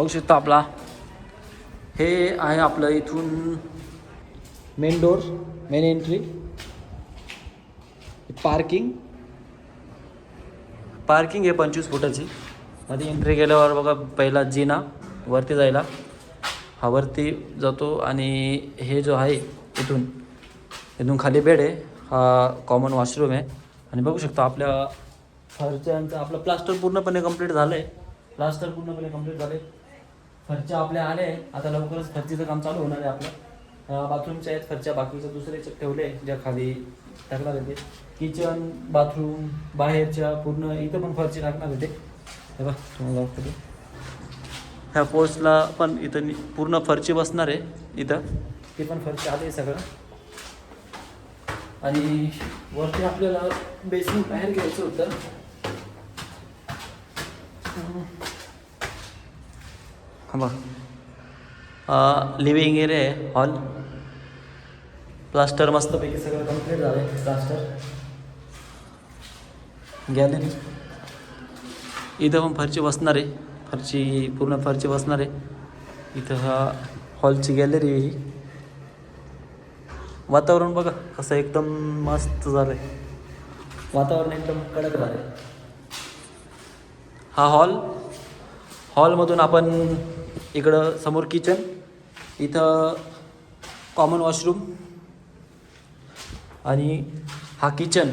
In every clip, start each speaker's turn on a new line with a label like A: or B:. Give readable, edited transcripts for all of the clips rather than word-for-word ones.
A: बघू शकता आपला हे आहे आपलं इथून main door, main entry, parking आहे 25 फुटाची. मध्ये एंट्री केल्यावर बघा पहिला जिना वरती जायला, हा वरती जातो आणि हे जो आहे इथून खाली बेड आहे, हा कॉमन वॉशरूम आहे. आणि बघू शकता आपल्या फरच्यांचं आपलं प्लास्टर पूर्णपणे कंप्लीट झालं आहे. फरच्या आपल्या आल्या आहे. आता लवकरच फरचीचं काम चालू होणार आहे. आपल्या बाथरूमच्या आहेत फरच्या, बाकीच्या दुसऱ्याच्या ठेवले ज्या खाली टाकणार होते. किचन बाथरूम बाहेरच्या पूर्ण इथं पण फरची टाकणार होते. हे बघा तुम्हाला दाखवतो, ह्या पोस्टला पण इथं पूर्ण फरची बसणार आहे. इथं ती पण फरची आली आहे सगळं. आणि वरती आपल्याला बेसिंग बाहेर घ्यायचं होतं. लिव्हिंग एरिया आहे, हॉल. प्लास्टर मस्तपैकी सगळं कंप्लीट झालं आहे. प्लास्टर, गॅलरी, इथं पण फरची बसणार आहे. पूर्ण फरची बसणार आहे. इथं हा हॉलची गॅलरी आहे. ही वातावरण बघा कसं एकदम मस्त झालं आहे. वातावरण एकदम कडक झालं आहे. हा हॉलमधून आपण इकडं समोर किचन, इथं कॉमन वॉशरूम आणि हा किचन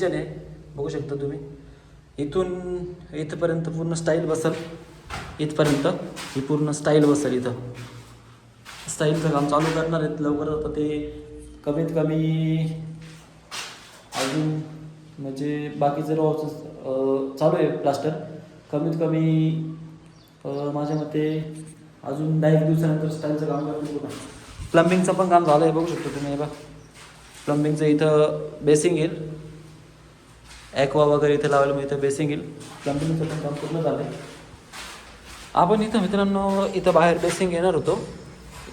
A: आहे. बघू शकता तुम्ही इथपर्यंत पूर्ण स्टाईल बसेल. इथपर्यंत ही पूर्ण स्टाईल बसेल. इथं स्टाईलचं काम चालू करणार आहेत लवकर. आता ते कमीत कमी अजून म्हणजे बाकीचं चालू आहे प्लास्टर. कमीत कमी माझ्या मते अजून 10 दिवसानंतर स्टाईलचं काम करतो. प्लंबिंगचं पण काम झालं आहे. बघू शकतो तुम्ही. बघा प्लंबिंगचं इथं बेसिंग येईल, ॲक्वा वगैरे इथं लावायला मग इथं बेसिंग येईल. प्लंबिंगचं पण काम पूर्ण झालं आहे. आपण इथं मित्रांनो इथं बाहेर बेसिंग येणार होतो.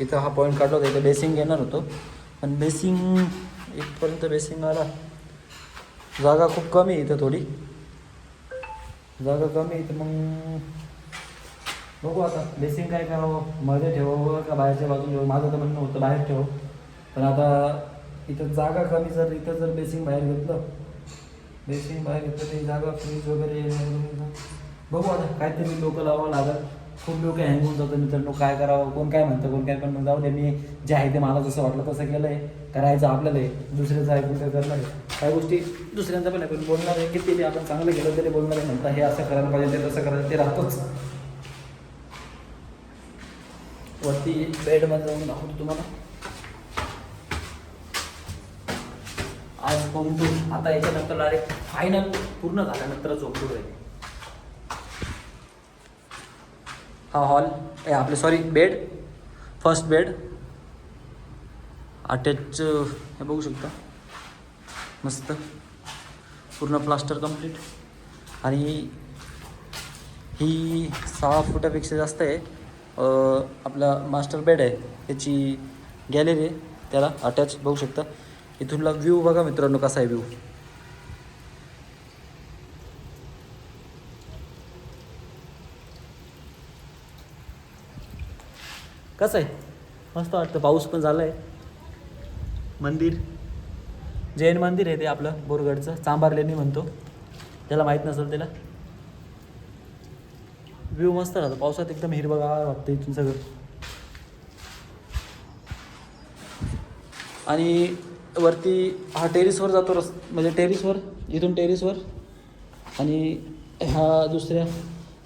A: इथं हा पॉईंट काढला होता, इथं बेसिंग येणार होतो. पण बेसिंग इथपर्यंत बेसिंग आला, जागा खूप कमी आहे इथं, थोडी जागा कमी आहे. तर मग बघू आता बेसिंग काय करावं, मध्ये ठेवावं का बाहेरच्या बाजून ठेवावं. माझं तर म्हणणं होतं बाहेर ठेव, पण आता इथं जागा कमी. इथं जर बेसिंग बाहेर घेतलं ते जागा फ्रीज वगैरे बघू आता काहीतरी लोक लावावं लागेल. खूप लोक हँग होऊन जातं मित्रांनो. काय करावं, कोण काय म्हणतं कोण काय, पण मग जाऊ दे. मी जे आहे ते मला जसं वाटलं तसं केलं आहे. करायचं आपल्याला आहे, दुसऱ्याचं ऐकून काय करणार आहे. काही गोष्टी दुसऱ्यांचा पण ऐकून बोलणार आहे. किती आपण चांगलं केलं तरी बोलणार आहे, म्हणता हे असं करायला पाहिजे ते तसं करायचं, ते राहतोच. वरती बेडमध्ये जाऊन दाखवतो तुम्हाला. आज होम टूर. आता याच्यानंतर डायरेक्ट फायनल पूर्ण झाल्यानंतरच होम टूर आहे. हा हॉल आपले बेड, फर्स्ट बेड अटॅच. हे बघू शकता मस्त पूर्ण प्लास्टर कंप्लीट. आणि ही 6 फुटापेक्षा जास्त आहे. आपला मास्टर बेड आहे, त्याची गॅलरी आहे त्याला अटॅच. बघू शकता इथूनला व्ह्यू बघा मित्रांनो कसा आहे व्ह्यू. कसं आहे, मस्त वाटतं. पाऊस पण झाला आहे. मंदिर जैन मंदिर आहे ते आपलं बोरगडचं, चांभारलेणी म्हणतो त्याला, माहीत नसेल त्याला. व्ह्यू मस्त राहतो पावसात, एकदम हिरवंगार वाटतं इथून सगळं. आणि वरती हा टेरिसवर जातो म्हणजे टेरिसवर, इथून टेरिसवर. आणि ह्या दुसऱ्या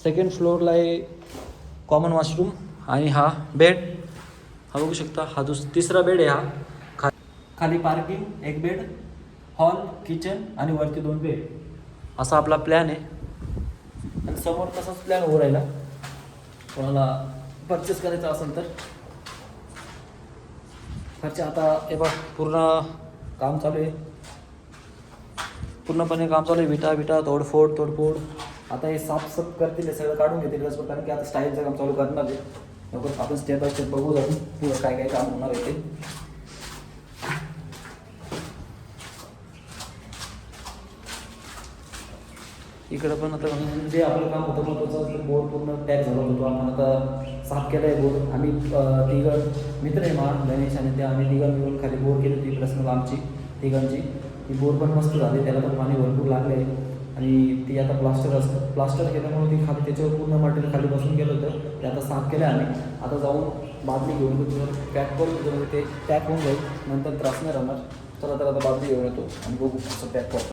A: सेकंड फ्लोअरला आहे कॉमन वॉशरूम. आणि हा बेड, हा बघू शकता हा तिसरा बेड आहे. हा खाली पार्किंग, एक बेड, हॉल, किचन आणि वरती 2 बेड, असा आपला प्लॅन आहे. आणि समोर तसाच प्लॅन उभं राहिला कोणाला परचेस करायचा असेल तर. खर्च आता हे बघ पूर्ण काम चालू आहे, पूर्णपणे काम चालू आहे. विटा तोडफोड. आता हे साफसफ करतील, हे सगळं काढून घेतील दिवसभर, कारण की आता स्टाईलचं काम चालू करणार आहे. लवकर आपण स्टेप बाय स्टेप बघू जाऊ पुढं काय काय काम होणार आहे ते. इकडं पण आता जे आपलं काम होतं महत्त्वाचं बोर पूर्ण पॅक झाला होतो आपण आता साफ केला आहे बोर. आम्ही तिघं मित्र आहे गणेश आणि ते आम्ही तिघं मिळून खाली बोर केली होती पर्सनल आमची तिघांची. ती बोर पण मस्त झाली, त्याला पण पाणी भरपूर लागलं आहे आणि ती आता प्लास्टर केल्यामुळे ती खाली त्याच्यावर पूर्ण मटेरियल खाली बसून गेलं होतं. ते आता साफ केलं आहे आम्ही. आता जाऊन बादली घेऊन त्याच्यावर पॅक करून त्याच्यामध्ये ते पॅक होऊन जाईल, नंतर त्रास नाही राहणार. चला तर आता बादली घेऊन येतो आणि बघू कसं पॅक करतो.